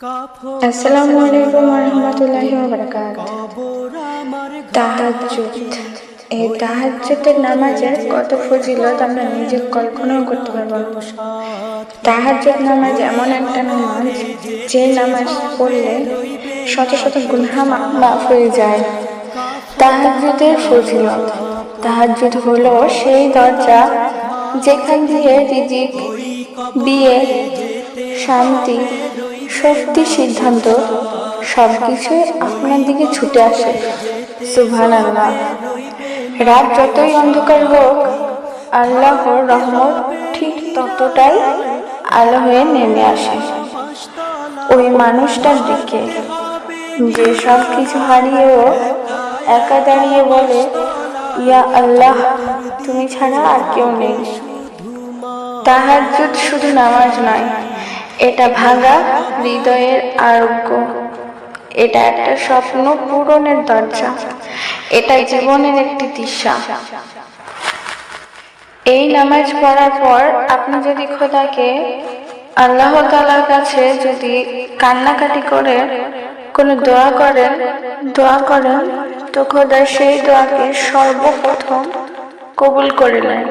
আসসালামু আলাইকুম ওয়া রাহমাতুল্লাহি ওয়া বারাকাতুহু। তাহাজ্জুদ, এই তাহাজ্জুদের নামাজের কত ফজিলত আমরা নিজে কল্পনাও করতে পারবো না। তাহাজ্জুদ নামাজ এমন একটা নামাজ, যে নামাজ পড়লে শত শত গুনাহ মাফ হয়ে যায়। তাহাজ্জুদের ফজিলত, তাহাজ্জুদ হলো সেই দরজা যেখান দিয়ে রিজিক, বিয়ে, শান্তি, শক্তি, সিদ্ধান্ত সবকিছুই আপনার দিকে ছুটে আসে। সুবহানাল্লাহ। রাত যতই অন্ধকার হোক, আল্লাহর রহমত ঠিক ততটাই আলো হয়ে নেমে আসে ওই মানুষটার দিকে, যে সবকিছু হারিয়েও একা দাঁড়িয়ে বলে, ইয়া আল্লাহ, তুমি ছাড়া আর কেউ নেই। তাহাজ্জুদ শুধু নামাজ নয়, এটা ভাঙা হৃদয়ের আরোগ্য, এটা একটা স্বপ্ন পূরণের দরজা, এটা জীবনের একটি দিশা। এই নামাজ পড়ার পর আপনি যদি খোদাকে, আল্লাহ তাআলার কাছে যদি কান্নাকাটি করে কোনো দোয়া করেন, তো খোদা সেই দোয়াকে সর্বপ্রথম কবুল করে নেন।